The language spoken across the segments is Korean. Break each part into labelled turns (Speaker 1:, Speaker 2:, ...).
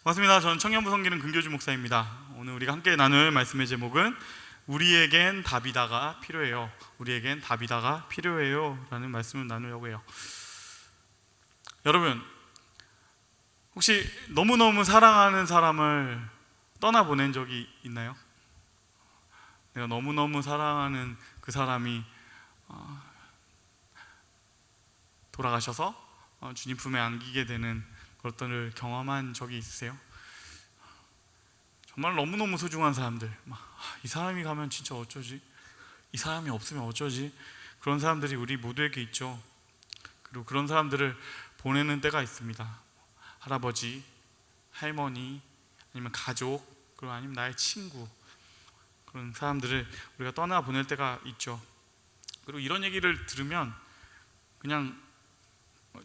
Speaker 1: 반갑습니다. 저는 청년부 섬기는 금교주 목사입니다. 오늘 우리가 함께 나눌 말씀의 제목은 우리에겐 다비다가 필요해요. 우리에겐 다비다가 필요해요 라는 말씀을 나누려고 해요. 여러분, 혹시 너무너무 사랑하는 사람을 떠나보낸 적이 있나요? 내가 너무너무 사랑하는 그 사람이 돌아가셔서 주님 품에 안기게 되는 것들을 경험한 적이 있으세요? 정말 너무너무 소중한 사람들, 이 사람이 가면 진짜 어쩌지? 이 사람이 없으면 어쩌지? 그런 사람들이 우리 모두에게 있죠. 그리고 그런 사람들을 보내는 때가 있습니다. 할아버지, 할머니, 아니면 가족, 그리고 아니면 나의 친구, 그런 사람들을 우리가 떠나보낼 때가 있죠. 그리고 이런 얘기를 들으면 그냥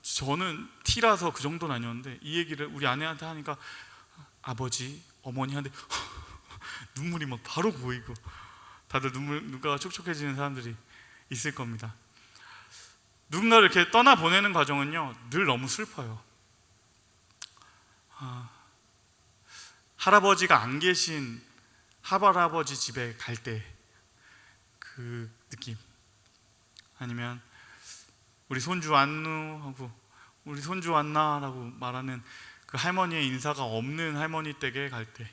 Speaker 1: 저는 T라서 그 정도는 아니었는데 이 얘기를 우리 아내한테 하니까 아버지, 어머니한테 눈물이 막 바로 보이고 다들 눈가가 촉촉해지는 사람들이 있을 겁니다. 누군가를 이렇게 떠나보내는 과정은요 늘 너무 슬퍼요. 할아버지가 안 계신 할아버지 집에 갈 때 그 느낌, 아니면 우리 손주 왔누 하고 우리 손주 왔나 라고 말하는 그 할머니의 인사가 없는 할머니 댁에 갈 때,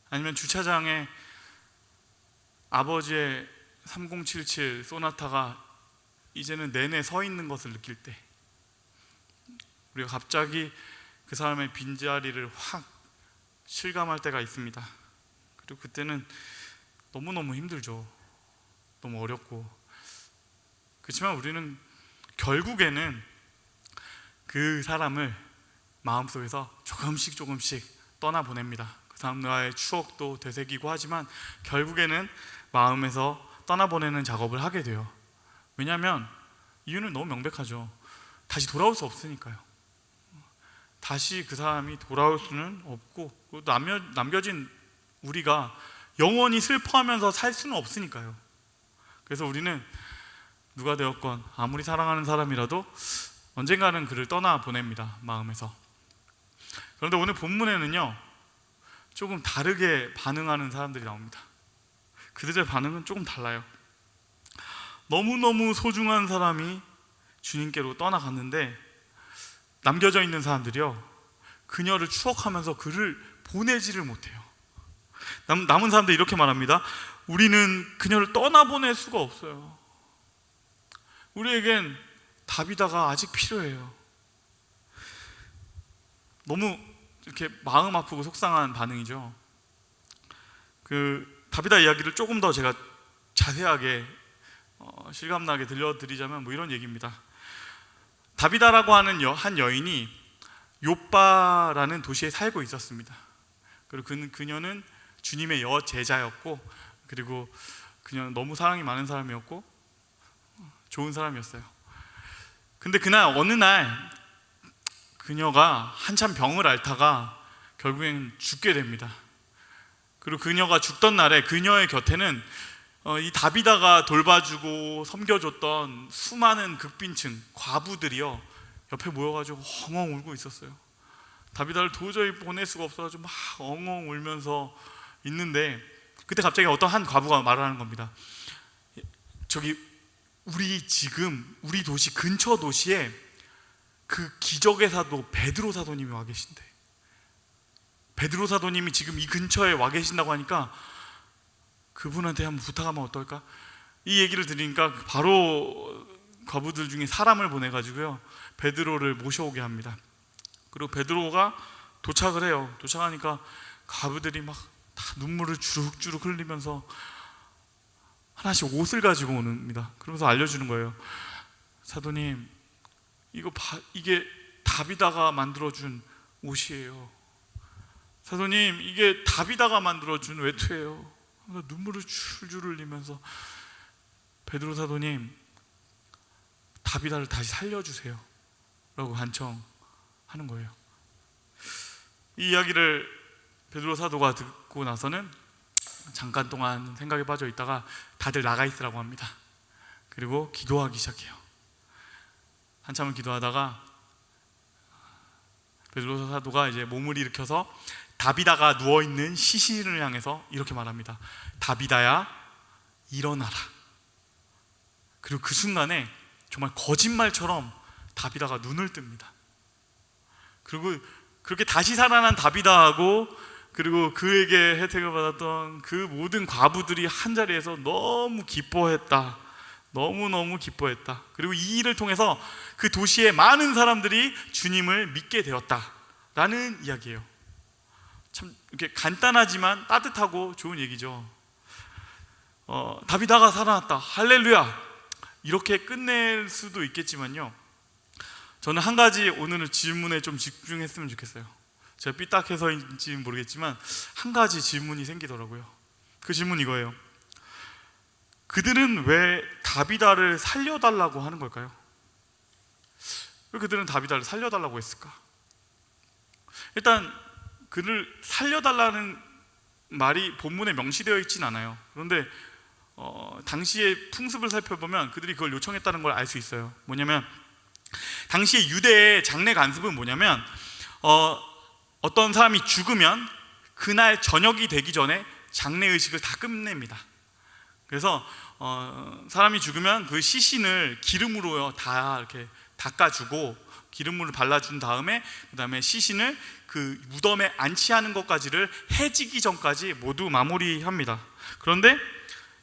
Speaker 1: 아니면 주차장에 아버지의 3077 소나타가 이제는 내내 서 있는 것을 느낄 때, 우리가 갑자기 그 사람의 빈자리를 확 실감할 때가 있습니다. 그리고 그때는 너무너무 힘들죠. 너무 어렵고. 그렇지만 우리는 결국에는 그 사람을 마음속에서 조금씩 떠나보냅니다. 그 사람과의 추억도 되새기고 하지만 결국에는 마음에서 떠나보내는 작업을 하게 돼요. 왜냐하면 이유는 너무 명백하죠. 다시 돌아올 수 없으니까요. 다시 그 사람이 돌아올 수는 없고, 남겨진 우리가 영원히 슬퍼하면서 살 수는 없으니까요. 그래서 우리는 누가 되었건 아무리 사랑하는 사람이라도 언젠가는 그를 떠나보냅니다, 마음에서. 그런데 오늘 본문에는요 조금 다르게 반응하는 사람들이 나옵니다. 그들의 반응은 조금 달라요. 너무너무 소중한 사람이 주님께로 떠나갔는데 남겨져 있는 사람들이요 그녀를 추억하면서 그를 보내지를 못해요. 남은 사람들이 이렇게 말합니다. 우리는 그녀를 떠나보낼 수가 없어요. 우리에겐 다비다가 아직 필요해요. 너무 이렇게 마음 아프고 속상한 반응이죠. 그 다비다 이야기를 조금 더 제가 자세하게 실감나게 들려드리자면 이런 얘기입니다. 다비다라고 하는 한 여인이 욥바라는 도시에 살고 있었습니다. 그리고 그녀는 주님의 여제자였고, 그리고 그녀는 너무 사랑이 많은 사람이었고 좋은 사람이었어요. 근데 그날 어느 날 그녀가 한참 병을 앓다가 결국엔 죽게 됩니다. 그리고 그녀가 죽던 날에 그녀의 곁에는 이 다비다가 돌봐주고 섬겨줬던 수많은 극빈층 과부들이요 옆에 모여가지고 엉엉 울고 있었어요. 다비다를 도저히 보낼 수가 없어가지고 막 엉엉 울면서 있는데, 그때 갑자기 어떤 한 과부가 말을 하는 겁니다. 저기 우리 도시 근처 도시에 그 기적의 사도 베드로 사도님이 와 계신대. 베드로 사도님이 지금 이 근처에 와 계신다고 하니까 그분한테 한번 부탁하면 어떨까? 이 얘기를 들으니까 바로 과부들 중에 사람을 보내가지고요 베드로를 모셔오게 합니다. 그리고 베드로가 도착을 해요. 도착하니까 과부들이 막 다 눈물을 주룩주룩 흘리면서 하나씩 옷을 가지고 옵니다. 그러면서 알려주는 거예요. 사도님, 이게 다비다가 만들어준 옷이에요. 사도님, 이게 다비다가 만들어준 외투예요. 눈물을 줄줄 흘리면서 베드로 사도님, 다비다를 다시 살려주세요 라고 간청하는 거예요. 이 이야기를 베드로 사도가 듣고 나서는 잠깐 동안 생각에 빠져 있다가 다들 나가 있으라고 합니다. 그리고 기도하기 시작해요. 한참을 기도하다가 베드로 사도가 이제 몸을 일으켜서 다비다가 누워있는 시신을 향해서 이렇게 말합니다. 다비다야, 일어나라. 그리고 그 순간에 정말 거짓말처럼 다비다가 눈을 뜹니다. 그리고 그렇게 다시 살아난 다비다하고 그리고 그에게 혜택을 받았던 그 모든 과부들이 한자리에서 너무 기뻐했다. 너무너무 기뻐했다. 그리고 이 일을 통해서 그 도시의 많은 사람들이 주님을 믿게 되었다라는 이야기예요. 참 이렇게 간단하지만 따뜻하고 좋은 얘기죠. 다비다가 살아났다, 할렐루야, 이렇게 끝낼 수도 있겠지만요, 저는 한 가지 오늘은 질문에 좀 집중했으면 좋겠어요. 제가 삐딱해서인지는 모르겠지만 한 가지 질문이 생기더라고요. 그 질문 이거예요. 그들은 왜 다비다를 살려달라고 하는 걸까요? 왜 그들은 다비다를 살려달라고 했을까? 일단 그를 살려달라는 말이 본문에 명시되어 있진 않아요. 그런데 당시의 풍습을 살펴보면 그들이 그걸 요청했다는 걸 알 수 있어요. 뭐냐면 당시의 유대의 장례 관습은 뭐냐면 어떤 사람이 죽으면 그날 저녁이 되기 전에 장례 의식을 다 끝냅니다. 그래서 사람이 죽으면 그 시신을 기름으로요 다 이렇게 닦아주고 기름물을 발라준 다음에 그 다음에 시신을 그 무덤에 안치하는 것까지를 해지기 전까지 모두 마무리합니다. 그런데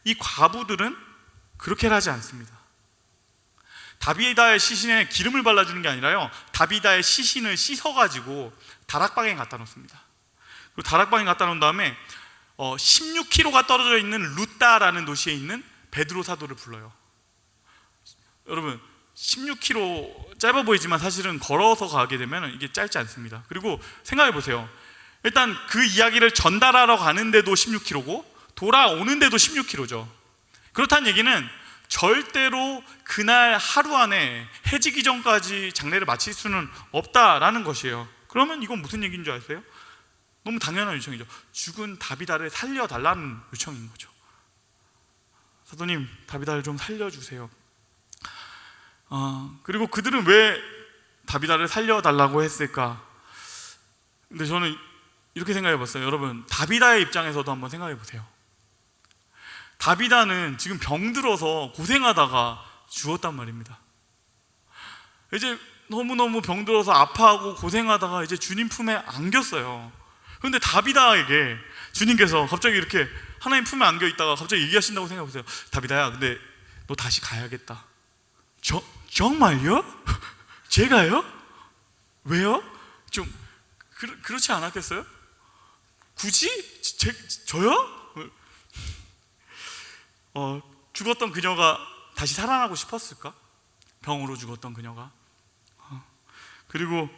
Speaker 1: 이 과부들은 그렇게 하지 않습니다. 다비다의 시신에 기름을 발라주는 게 아니라요, 다비다의 시신을 씻어가지고 다락방에 갖다 놓습니다. 그리고 다락방에 갖다 놓은 다음에 16km가 떨어져 있는 루따라는 도시에 있는 베드로 사도를 불러요. 여러분 16km 짧아 보이지만 사실은 걸어서 가게 되면 이게 짧지 않습니다. 그리고 생각해 보세요. 일단 그 이야기를 전달하러 가는데도 16km고 돌아오는데도 16km죠. 그렇다는 얘기는 절대로 그날 하루 안에 해지기 전까지 장례를 마칠 수는 없다라는 것이에요. 그러면 이건 무슨 얘기인 줄 아세요? 너무 당연한 요청이죠. 죽은 다비다를 살려달라는 요청인 거죠. 사도님, 다비다를 좀 살려주세요. 그리고 그들은 왜 다비다를 살려달라고 했을까? 근데 저는 이렇게 생각해 봤어요. 여러분, 다비다의 입장에서도 한번 생각해 보세요. 다비다는 지금 병들어서 고생하다가 죽었단 말입니다. 이제 너무너무 병들어서 아파하고 고생하다가 이제 주님 품에 안겼어요. 그런데 다비다에게 주님께서 갑자기 이렇게 하나님 품에 안겨 있다가 갑자기 얘기하신다고 생각해 보세요. 다비다야, 근데 너 다시 가야겠다. 정말요? 제가요? 왜요? 좀 그렇지 않았겠어요? 굳이? 저요? 죽었던 그녀가 다시 살아나고 싶었을까? 병으로 죽었던 그녀가. 그리고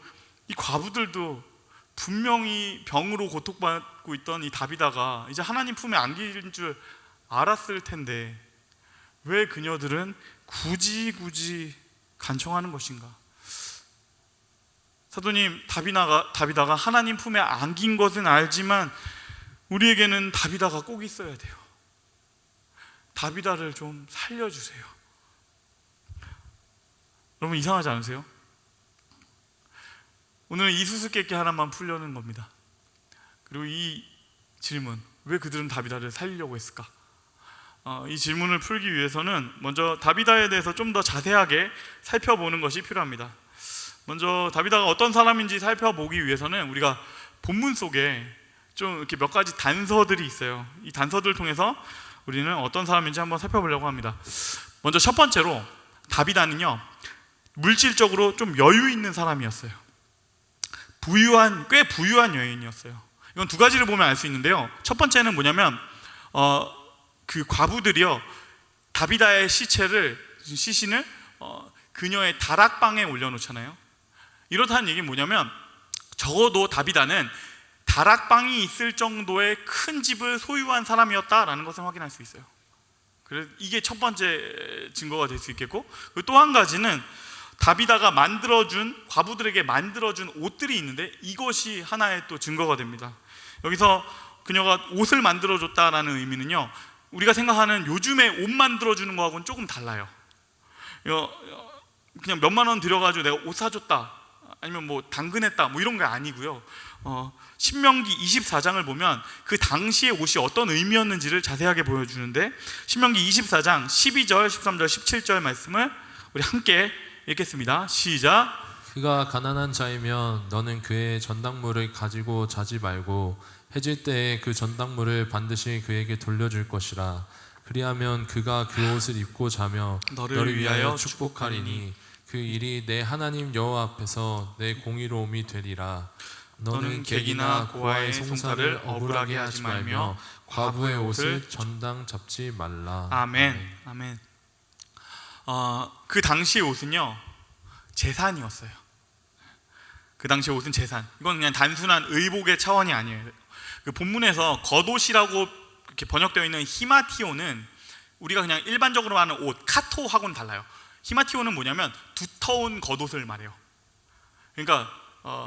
Speaker 1: 이 과부들도 분명히 병으로 고통받고 있던 이 다비다가 이제 하나님 품에 안긴 줄 알았을 텐데 왜 그녀들은 굳이 간청하는 것인가? 사도님, 다비다가 하나님 품에 안긴 것은 알지만 우리에게는 다비다가 꼭 있어야 돼요. 다비다를 좀 살려주세요. 여러분, 이상하지 않으세요? 오늘은 이 수수께끼 하나만 풀려는 겁니다. 그리고 이 질문, 왜 그들은 다비다를 살리려고 했을까? 이 질문을 풀기 위해서는 먼저 다비다에 대해서 좀 더 자세하게 살펴보는 것이 필요합니다. 먼저 다비다가 어떤 사람인지 살펴보기 위해서는 우리가 본문 속에 좀 이렇게 몇 가지 단서들이 있어요. 이 단서들을 통해서 우리는 어떤 사람인지 한번 살펴보려고 합니다. 먼저 첫 번째로 다비다는요, 물질적으로 좀 여유 있는 사람이었어요. 꽤 부유한 여인이었어요. 이건 두 가지를 보면 알 수 있는데요. 첫 번째는 뭐냐면 그 과부들이요, 다비다의 시신을 그녀의 다락방에 올려놓잖아요. 이렇다는 얘기는 뭐냐면 적어도 다비다는 다락방이 있을 정도의 큰 집을 소유한 사람이었다라는 것을 확인할 수 있어요. 그래서 이게 첫 번째 증거가 될 수 있겠고, 또 한 가지는 다비다가 과부들에게 만들어준 옷들이 있는데 이것이 하나의 또 증거가 됩니다. 여기서 그녀가 옷을 만들어줬다라는 의미는요, 우리가 생각하는 요즘에 옷 만들어주는 거하고는 조금 달라요. 그냥 몇만 원 들여가지고 내가 옷 사줬다, 아니면 뭐 당근했다 뭐 이런 게 아니고요. 신명기 24장을 보면 그 당시의 옷이 어떤 의미였는지를 자세하게 보여주는데, 신명기 24장 12절, 13절, 17절 말씀을 우리 함께 읽겠습니다. 시작.
Speaker 2: 그가 가난한 자이면 너는 그의 전당물을 가지고 자지 말고 해질 때에 그 전당물을 반드시 그에게 돌려줄 것이라. 그리하면 그가 그 옷을 입고 자며 너를 위하여 축복하리니 그 일이 내 하나님 여호와 앞에서 내 공의로움이 되리라. 너는 객이나 고아의 송사를 억울하게 하지 말며 과부의 옷을 전당 잡지 말라.
Speaker 1: 아멘. 아멘. 그 당시의 옷은요, 재산이었어요. 그 당시의 옷은 재산. 이건 그냥 단순한 의복의 차원이 아니에요. 그 본문에서 겉옷이라고 이렇게 번역되어 있는 히마티오는 우리가 그냥 일반적으로 하는 옷, 카토하고는 달라요. 히마티오는 뭐냐면 두터운 겉옷을 말해요. 그러니까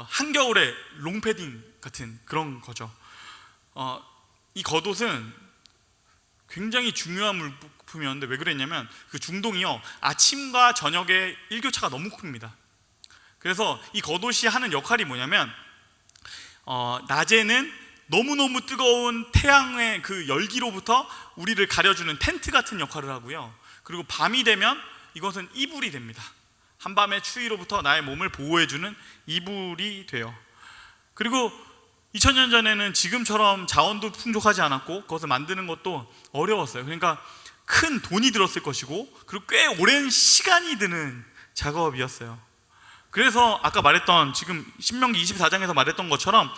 Speaker 1: 한겨울에 롱패딩 같은 그런 거죠. 이 겉옷은 굉장히 중요한 물품이었는데 왜 그랬냐면 그 중동이요, 아침과 저녁에 일교차가 너무 큽니다. 그래서 이 겉옷이 하는 역할이 뭐냐면 낮에는 너무너무 뜨거운 태양의 그 열기로부터 우리를 가려주는 텐트 같은 역할을 하고요, 그리고 밤이 되면 이것은 이불이 됩니다. 한밤의 추위로부터 나의 몸을 보호해주는 이불이 돼요. 그리고 2000년 전에는 지금처럼 자원도 풍족하지 않았고 그것을 만드는 것도 어려웠어요. 그러니까 큰 돈이 들었을 것이고 그리고 꽤 오랜 시간이 드는 작업이었어요. 그래서 아까 말했던, 지금 신명기 24장에서 말했던 것처럼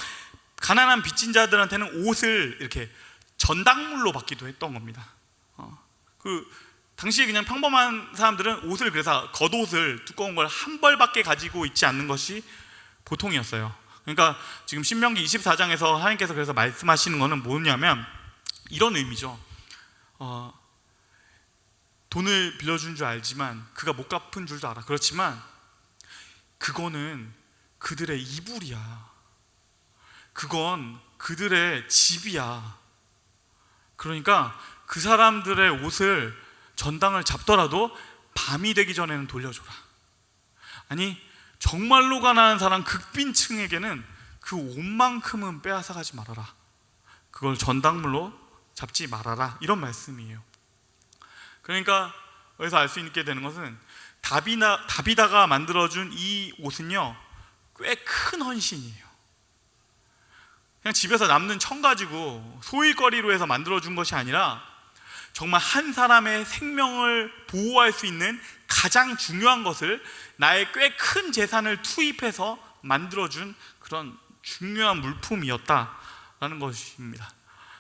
Speaker 1: 가난한 빚진 자들한테는 옷을 이렇게 전당물로 받기도 했던 겁니다. 그 당시에 그냥 평범한 사람들은 옷을, 그래서 겉옷을 두꺼운 걸 한 벌밖에 가지고 있지 않는 것이 보통이었어요. 그러니까 지금 신명기 24장에서 하나님께서 그래서 말씀하시는 것은 뭐냐면 이런 의미죠. 돈을 빌려준 줄 알지만 그가 못 갚은 줄도 알아. 그렇지만 그거는 그들의 이불이야. 그건 그들의 집이야. 그러니까 그 사람들의 옷을, 전당을 잡더라도 밤이 되기 전에는 돌려줘라. 아니, 정말로 가난한 사람, 극빈층에게는 그 옷만큼은 빼앗아가지 말아라. 그걸 전당물로 잡지 말아라. 이런 말씀이에요. 그러니까 여기서 알 수 있게 되는 것은 다비다가 만들어준 이 옷은요, 꽤 큰 헌신이에요. 그냥 집에서 남는 천 가지고 소일거리로 해서 만들어준 것이 아니라 정말 한 사람의 생명을 보호할 수 있는 가장 중요한 것을, 나의 꽤 큰 재산을 투입해서 만들어준 그런 중요한 물품이었다라는 것입니다.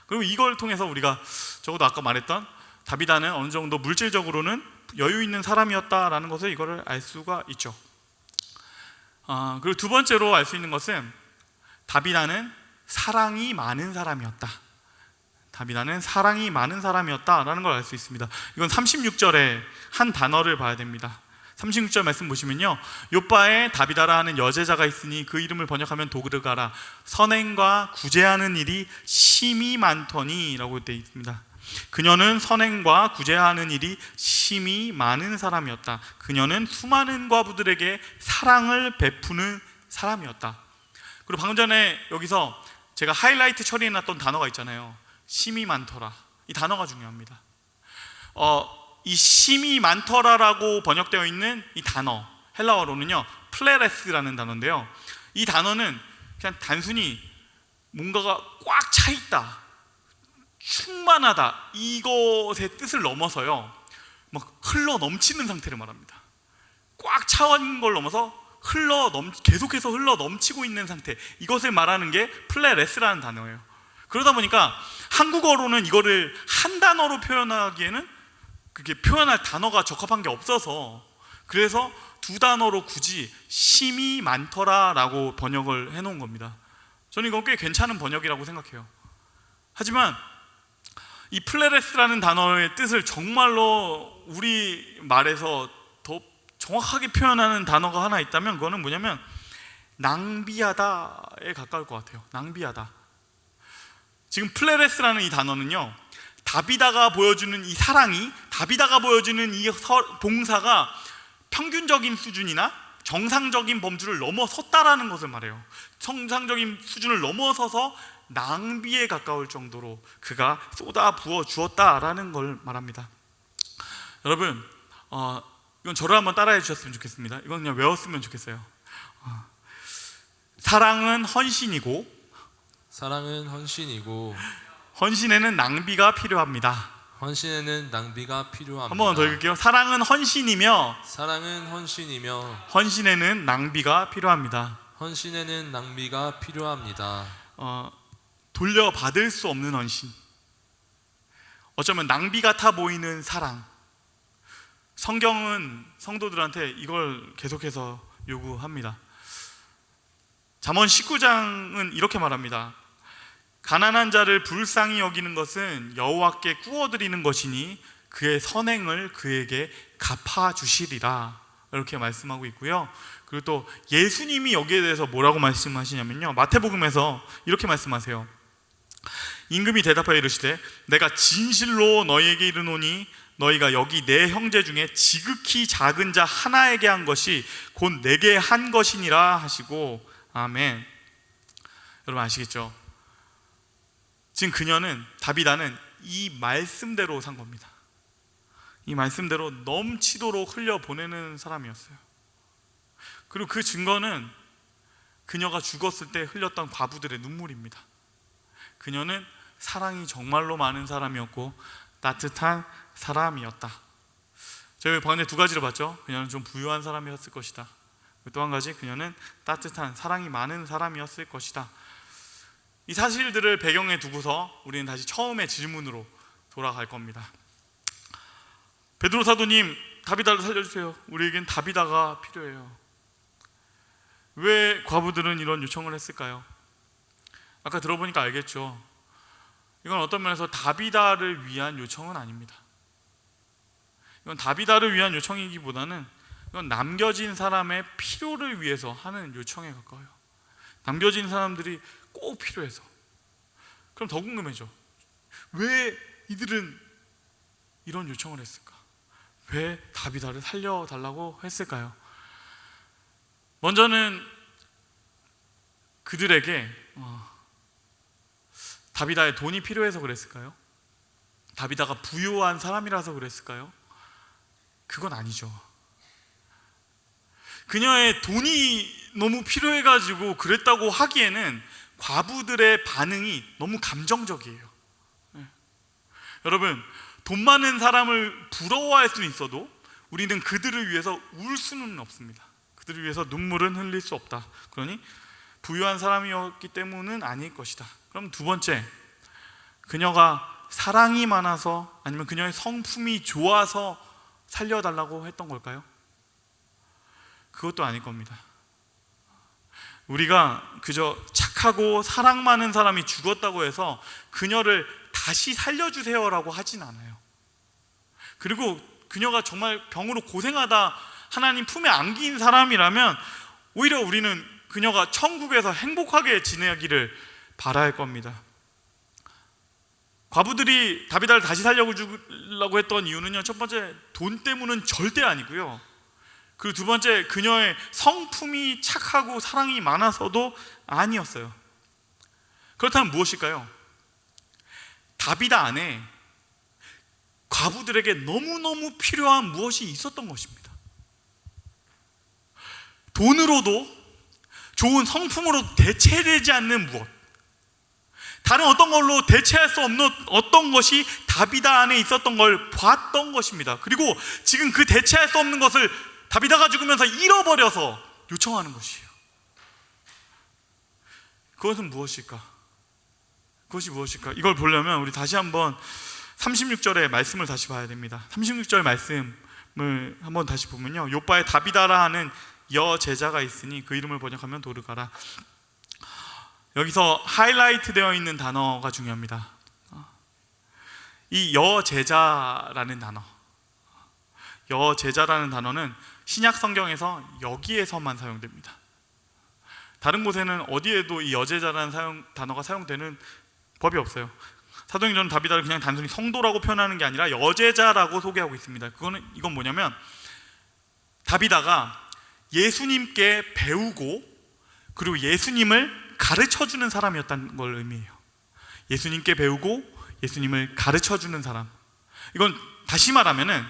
Speaker 1: 그리고 이걸 통해서 우리가 적어도 아까 말했던 다비다는 어느 정도 물질적으로는 여유 있는 사람이었다라는 것을 이거를 알 수가 있죠. 그리고 두 번째로 알 수 있는 것은 다비다는 사랑이 많은 사람이었다. 다비다는 사랑이 많은 사람이었다라는 걸 알 수 있습니다. 이건 36절에 한 단어를 봐야 됩니다. 36절 말씀 보시면요, 요바에 다비다라 하는 여제자가 있으니 그 이름을 번역하면 도그르가라. 선행과 구제하는 일이 심히 많더니 라고 되어 있습니다. 그녀는 선행과 구제하는 일이 심히 많은 사람이었다. 그녀는 수많은 과부들에게 사랑을 베푸는 사람이었다. 그리고 방금 전에 여기서 제가 하이라이트 처리해놨던 단어가 있잖아요. 심히 많더라. 이 단어가 중요합니다. 이 심히 많더라라고 번역되어 있는 이 단어, 헬라어로는요 플레레스라는 단어인데요, 이 단어는 그냥 단순히 뭔가가 꽉 차 있다, 충만하다, 이것의 뜻을 넘어서요 막 흘러 넘치는 상태를 말합니다. 꽉 차인 걸 넘어서 계속해서 흘러 넘치고 있는 상태, 이것을 말하는 게 플레레스라는 단어예요. 그러다 보니까 한국어로는 이거를 한 단어로 표현하기에는 그게 표현할 단어가 적합한 게 없어서, 그래서 두 단어로 굳이 심히 많더라라고 번역을 해놓은 겁니다. 저는 이건 꽤 괜찮은 번역이라고 생각해요. 하지만 이 플레레스라는 단어의 뜻을 정말로 우리 말에서 더 정확하게 표현하는 단어가 하나 있다면 그거는 뭐냐면 낭비하다에 가까울 것 같아요. 낭비하다. 지금 플레레스라는 이 단어는요, 다비다가 보여주는 이 사랑이, 다비다가 보여주는 이 봉사가 평균적인 수준이나 정상적인 범주를 넘어섰다라는 것을 말해요. 정상적인 수준을 넘어서서 낭비에 가까울 정도로 그가 쏟아 부어 주었다라는 걸 말합니다. 여러분, 이건 저를 한번 따라해 주셨으면 좋겠습니다. 이건 그냥 외웠으면 좋겠어요. 사랑은 헌신이고
Speaker 2: 사랑은 헌신이고
Speaker 1: 헌신에는 낭비가 필요합니다.
Speaker 2: 헌신에는 낭비가 필요합니다.
Speaker 1: 한 번 더 읽을게요. 사랑은 헌신이며
Speaker 2: 사랑은 헌신이며
Speaker 1: 헌신에는 낭비가 필요합니다.
Speaker 2: 헌신에는 낭비가 필요합니다.
Speaker 1: 돌려받을 수 없는 헌신, 어쩌면 낭비 같아 보이는 사랑. 성경은 성도들한테 이걸 계속해서 요구합니다. 잠언 19장은 이렇게 말합니다. 가난한 자를 불쌍히 여기는 것은 여호와께 구워드리는 것이니 그의 선행을 그에게 갚아주시리라, 이렇게 말씀하고 있고요. 그리고 또 예수님이 여기에 대해서 뭐라고 말씀하시냐면요, 마태복음에서 이렇게 말씀하세요. 임금이 대답하여 이르시되 내가 진실로 너희에게 이르노니 너희가 여기 내 형제 중에 지극히 작은 자 하나에게 한 것이 곧 내게 한 것이니라 하시고, 아멘. 여러분 아시겠죠? 지금 그녀는, 다비다는 이 말씀대로 산 겁니다. 이 말씀대로 넘치도록 흘려보내는 사람이었어요. 그리고 그 증거는 그녀가 죽었을 때 흘렸던 과부들의 눈물입니다. 그녀는 사랑이 정말로 많은 사람이었고 따뜻한 사람이었다. 저희 방금 두 가지를 봤죠. 그녀는 좀 부유한 사람이었을 것이다. 또 한 가지, 그녀는 따뜻한, 사랑이 많은 사람이었을 것이다. 이 사실들을 배경에 두고서 우리는 다시 처음의 질문으로 돌아갈 겁니다. 베드로 사도님, 다비다를 살려주세요. 우리에겐 다비다가 필요해요. 왜 과부들은 이런 요청을 했을까요? 아까 들어보니까 알겠죠. 이건 어떤 면에서 다비다를 위한 요청은 아닙니다. 이건 다비다를 위한 요청이기보다는 이건 남겨진 사람의 필요를 위해서 하는 요청에 가까워요. 남겨진 사람들이 꼭 필요해서. 그럼 더 궁금해져. 왜 이들은 이런 요청을 했을까? 왜 다비다를 살려달라고 했을까요? 먼저는 그들에게 다비다의 돈이 필요해서 그랬을까요? 다비다가 부유한 사람이라서 그랬을까요? 그건 아니죠. 그녀의 돈이 너무 필요해가지고 그랬다고 하기에는 과부들의 반응이 너무 감정적이에요. 여러분, 돈 많은 사람을 부러워할 수는 있어도 우리는 그들을 위해서 울 수는 없습니다. 그들을 위해서 눈물은 흘릴 수 없다. 그러니 부유한 사람이었기 때문은 아닐 것이다. 그럼 두 번째, 그녀가 사랑이 많아서, 아니면 그녀의 성품이 좋아서 살려달라고 했던 걸까요? 그것도 아닐 겁니다. 우리가 그저 착하고 사랑 많은 사람이 죽었다고 해서 그녀를 다시 살려주세요라고 하진 않아요. 그리고 그녀가 정말 병으로 고생하다 하나님 품에 안긴 사람이라면 오히려 우리는 그녀가 천국에서 행복하게 지내기를 바랄 겁니다. 과부들이 다비다를 다시 살려주려고 했던 이유는요, 첫 번째, 돈 때문은 절대 아니고요. 그리고 두 번째, 그녀의 성품이 착하고 사랑이 많아서도 아니었어요. 그렇다면 무엇일까요? 다비다 안에 과부들에게 너무너무 필요한 무엇이 있었던 것입니다. 돈으로도, 좋은 성품으로 대체되지 않는 무엇, 다른 어떤 걸로 대체할 수 없는 어떤 것이 다비다 안에 있었던 걸 봤던 것입니다. 그리고 지금 그 대체할 수 없는 것을 다비다가 죽으면서 잃어버려서 요청하는 것이에요. 그것은 무엇일까? 그것이 무엇일까? 이걸 보려면 우리 다시 한번 36절의 말씀을 다시 봐야 됩니다. 36절 말씀을 한번 다시 보면요, 욥바에 다비다라 하는 여제자가 있으니 그 이름을 번역하면 도르가라. 여기서 하이라이트 되어 있는 단어가 중요합니다. 이 여제자라는 단어, 여제자라는 단어는 신약 성경에서 여기에서만 사용됩니다. 다른 곳에는 어디에도 이 여제자라는 단어가 사용되는 법이 없어요. 사도행전은 다비다를 그냥 단순히 성도라고 표현하는 게 아니라 여제자라고 소개하고 있습니다. 이건 뭐냐면, 다비다가 예수님께 배우고 그리고 예수님을 가르쳐주는 사람이었다는 걸 의미해요. 예수님께 배우고 예수님을 가르쳐주는 사람. 이건 다시 말하면은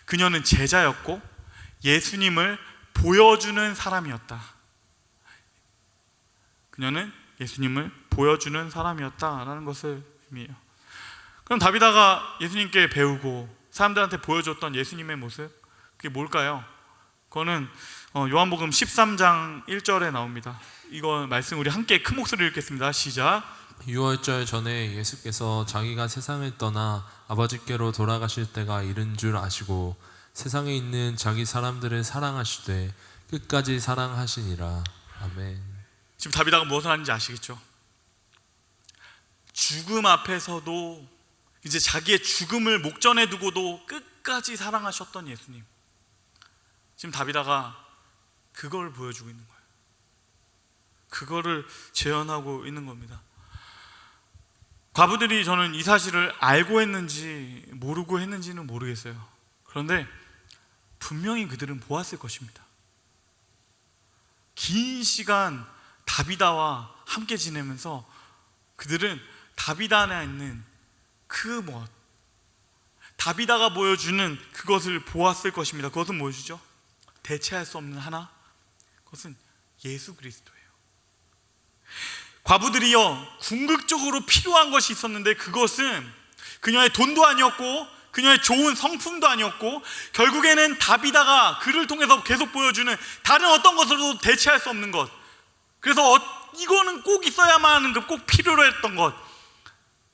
Speaker 1: 그녀는 제자였고 예수님을 보여주는 사람이었다. 그녀는 예수님을 보여주는 사람이었다라는 것을 의미해요. 그럼 다비다가 예수님께 배우고 사람들한테 보여줬던 예수님의 모습, 그게 뭘까요? 그거는 요한복음 13장 1절에 나옵니다. 이거 말씀 우리 함께 큰 목소리로 읽겠습니다. 시작.
Speaker 2: 유월절 전에 예수께서 자기가 세상을 떠나 아버지께로 돌아가실 때가 이른 줄 아시고 세상에 있는 자기 사람들을 사랑하시되 끝까지 사랑하시니라. 아멘.
Speaker 1: 지금 다비다가 무엇을 하는지 아시겠죠? 죽음 앞에서도 이제 자기의 죽음을 목전에 두고도 끝까지 사랑하셨던 예수님. 지금 다비다가 그걸 보여주고 있는 거예요. 그거를 재현하고 있는 겁니다. 과부들이 저는 이 사실을 알고 했는지 모르고 했는지는 모르겠어요. 그런데 분명히 그들은 보았을 것입니다. 긴 시간 다비다와 함께 지내면서 그들은 다비다 안에 있는 그 무엇, 다비다가 보여주는 그것을 보았을 것입니다. 그것은 무엇이죠? 대체할 수 없는 하나, 그것은 예수 그리스도예요. 과부들이요 궁극적으로 필요한 것이 있었는데 그것은 그녀의 돈도 아니었고 그녀의 좋은 성품도 아니었고 결국에는 다비다가 그를 통해서 계속 보여주는 다른 어떤 것으로도 대체할 수 없는 것, 그래서 이거는 꼭 있어야만 하는 것, 꼭 필요로 했던 것,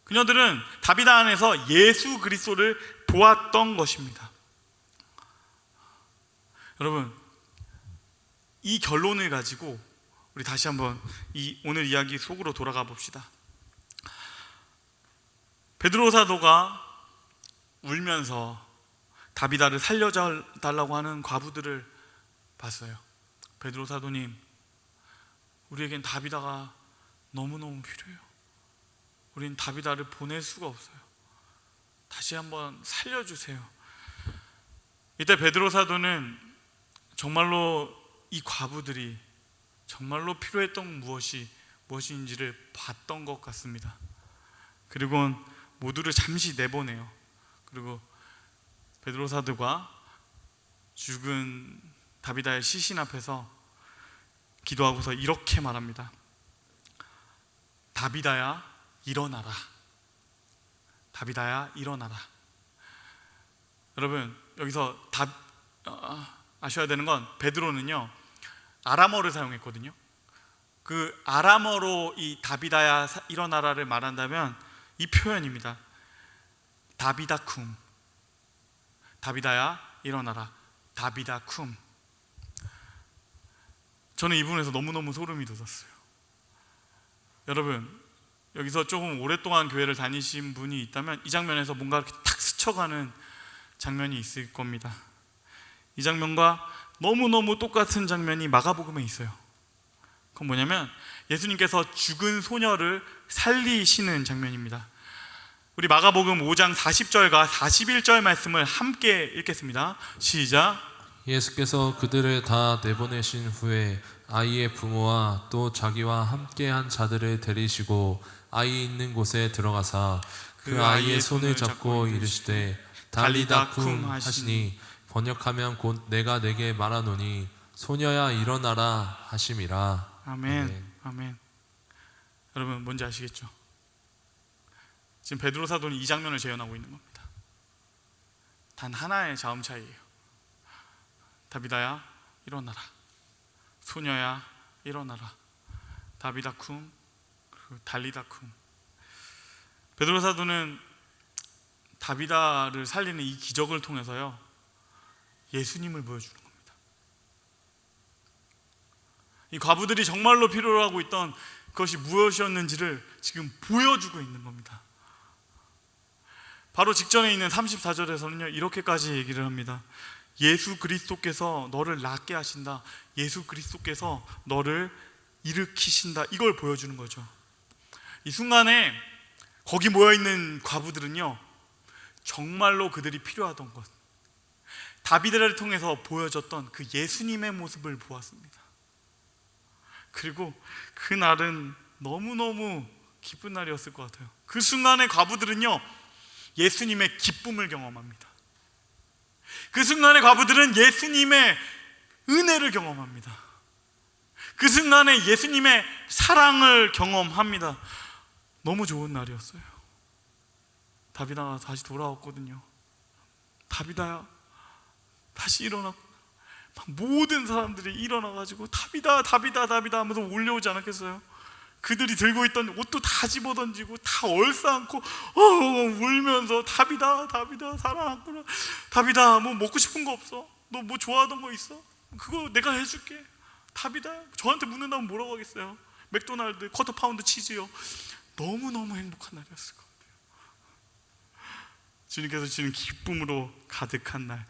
Speaker 1: 그녀들은 다비다 안에서 예수 그리스도를 보았던 것입니다. 여러분, 이 결론을 가지고 우리 다시 한번 오늘 이야기 속으로 돌아가 봅시다. 베드로 사도가 울면서 다비다를 살려달라고 하는 과부들을 봤어요. 베드로 사도님, 우리에겐 다비다가 너무너무 필요해요. 우린 다비다를 보낼 수가 없어요. 다시 한번 살려주세요. 이때 베드로 사도는 정말로 이 과부들이 정말로 필요했던 무엇인지를 봤던 것 같습니다. 그리고 모두를 잠시 내보내요. 그리고 베드로 사도가 죽은 다비다의 시신 앞에서 기도하고서 이렇게 말합니다. 다비다야 일어나라. 다비다야 일어나라. 여러분, 여기서 아셔야 되는 건 베드로는요 아람어를 사용했거든요. 그 아람어로 이 다비다야 일어나라를 말한다면 이 표현입니다. 다비다쿰. 다비다야 일어나라. 다비다쿰. 저는 이 부분에서 너무너무 소름이 돋았어요. 여러분, 여기서 조금 오랫동안 교회를 다니신 분이 있다면 이 장면에서 뭔가 이렇게 탁 스쳐가는 장면이 있을 겁니다. 이 장면과 너무너무 똑같은 장면이 마가복음에 있어요. 그건 뭐냐면 예수님께서 죽은 소녀를 살리시는 장면입니다. 우리 마가복음 5장 40절과 41절 말씀을 함께 읽겠습니다. 시작.
Speaker 2: 예수께서 그들을 다 내보내신 후에 아이의 부모와 또 자기와 함께한 자들을 데리시고 아이 있는 곳에 들어가사 그 아이의 손을 잡고 이르시되 달리다 쿰 하시니 번역하면 곧 내가 내게 말하노니 소녀야 일어나라 하심이라.
Speaker 1: 아멘. 아멘. 여러분 뭔지 아시겠죠? 지금 베드로 사도는 이 장면을 재현하고 있는 겁니다. 단 하나의 자음 차이예요. 다비다야 일어나라. 소녀야 일어나라. 다비다 쿰, 달리다 쿰. 베드로 사도는 다비다를 살리는 이 기적을 통해서요 예수님을 보여주는 겁니다. 이 과부들이 정말로 필요로 하고 있던 그것이 무엇이었는지를 지금 보여주고 있는 겁니다. 바로 직전에 있는 34절에서는요 이렇게까지 얘기를 합니다. 예수 그리스도께서 너를 낫게 하신다. 예수 그리스도께서 너를 일으키신다. 이걸 보여주는 거죠. 이 순간에 거기 모여있는 과부들은요 정말로 그들이 필요하던 것, 다비드를 통해서 보여줬던 그 예수님의 모습을 보았습니다. 그리고 그날은 너무너무 기쁜 날이었을 것 같아요. 그 순간에 과부들은요, 예수님의 기쁨을 경험합니다. 그 순간에 과부들은 예수님의 은혜를 경험합니다. 그 순간에 예수님의 사랑을 경험합니다. 너무 좋은 날이었어요. 다비다가 다시 돌아왔거든요. 다비다야, 다시 일어났구나. 모든 사람들이 일어나가지고 다비다 다비다 다비다 하면서 올려오지 않았겠어요? 그들이 들고 있던 옷도 다 집어던지고 다 얼싸안고 울면서 다비다 다비다 살아났구나. 다비다, 뭐 먹고 싶은 거 없어? 너 뭐 좋아하던 거 있어? 그거 내가 해줄게. 다비다. 저한테 묻는다면 뭐라고 하겠어요? 맥도날드 쿼터 파운드 치즈요. 너무너무 행복한 날이었을 것 같아요. 주님께서 주는 기쁨으로 가득한 날.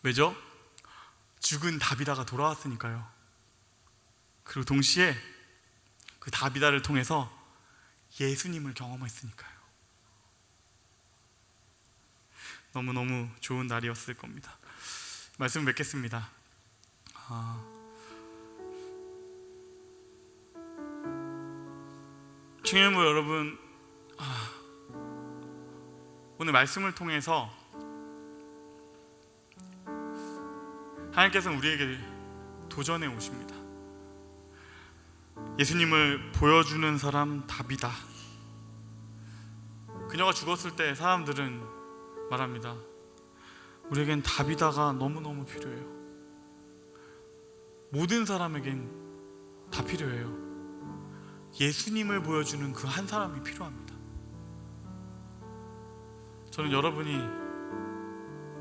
Speaker 1: 왜죠? 죽은 다비다가 돌아왔으니까요. 그리고 동시에 그 다비다를 통해서 예수님을 경험했으니까요. 너무너무 좋은 날이었을 겁니다. 말씀 맺겠습니다. 청년부 여러분, 오늘 말씀을 통해서 하나님께서는 우리에게 도전해 오십니다. 예수님을 보여주는 사람 다비다. 그녀가 죽었을 때 사람들은 말합니다. 우리에겐 다비다가 너무너무 필요해요. 모든 사람에겐 다 필요해요. 예수님을 보여주는 그 한 사람이 필요합니다. 저는 여러분이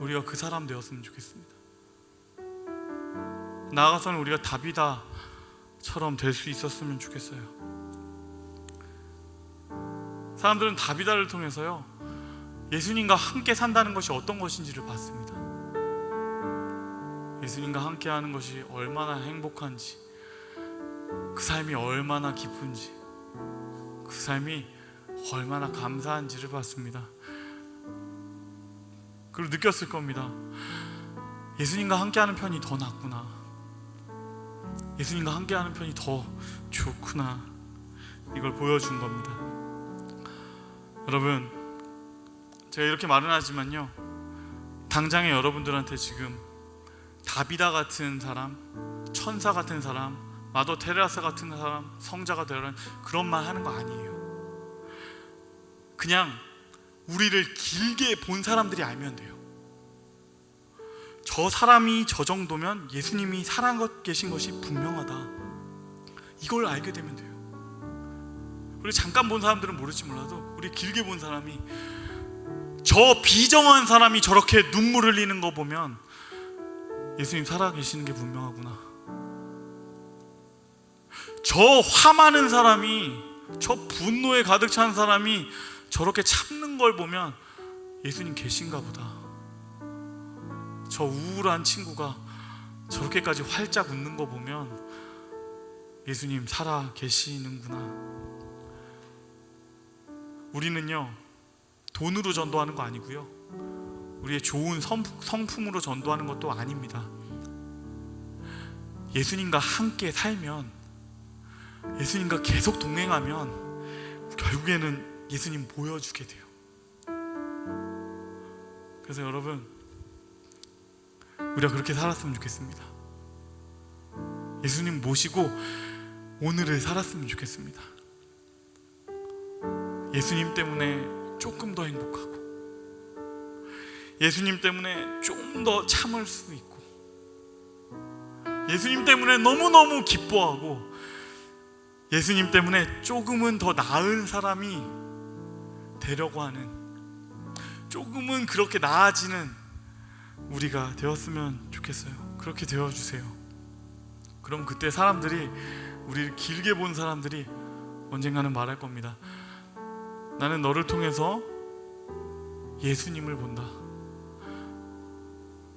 Speaker 1: 우리가 그 사람 되었으면 좋겠습니다. 나아가서는 우리가 다비다처럼 될 수 있었으면 좋겠어요. 사람들은 다비다를 통해서요, 예수님과 함께 산다는 것이 어떤 것인지를 봤습니다. 예수님과 함께 하는 것이 얼마나 행복한지, 그 삶이 얼마나 기쁜지, 그 삶이 얼마나 감사한지를 봤습니다. 그리고 느꼈을 겁니다. 예수님과 함께하는 편이 더 낫구나. 예수님과 함께하는 편이 더 좋구나. 이걸 보여준 겁니다. 여러분, 제가 이렇게 말은 하지만요, 당장에 여러분들한테 지금 다비다 같은 사람, 천사 같은 사람, 마더 테레사 같은 사람, 성자가 되라는 그런 말 하는 거 아니에요. 그냥 우리를 길게 본 사람들이 알면 돼요. 저 사람이 저 정도면 예수님이 살아계신 계신 것이 분명하다. 이걸 알게 되면 돼요. 우리 잠깐 본 사람들은 모를지 몰라도 우리 길게 본 사람이, 저 비정한 사람이 저렇게 눈물 흘리는 거 보면 예수님 살아계시는 게 분명하구나. 저 화 많은 사람이, 저 분노에 가득 찬 사람이 저렇게 참는 걸 보면 예수님 계신가 보다. 저 우울한 친구가 저렇게까지 활짝 웃는 거 보면 예수님 살아 계시는구나. 우리는요, 돈으로 전도하는 거 아니고요, 우리의 좋은 성품으로 전도하는 것도 아닙니다. 예수님과 함께 살면, 예수님과 계속 동행하면 결국에는 예수님 보여주게 돼요. 그래서 여러분, 우리가 그렇게 살았으면 좋겠습니다. 예수님 모시고 오늘을 살았으면 좋겠습니다. 예수님 때문에 조금 더 행복하고, 예수님 때문에 좀 더 참을 수 있고, 예수님 때문에 너무너무 기뻐하고, 예수님 때문에 조금은 더 나은 사람이 되려고 하는, 조금은 그렇게 나아지는 우리가 되었으면 좋겠어요. 그렇게 되어주세요. 그럼 그때 사람들이, 우리를 길게 본 사람들이 언젠가는 말할 겁니다. 나는 너를 통해서 예수님을 본다.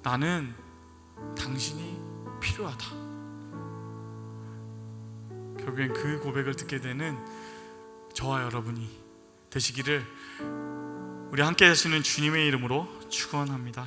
Speaker 1: 나는 당신이 필요하다. 결국엔 그 고백을 듣게 되는 저와 여러분이 되시기를 우리 함께 하시는 주님의 이름으로 축원합니다.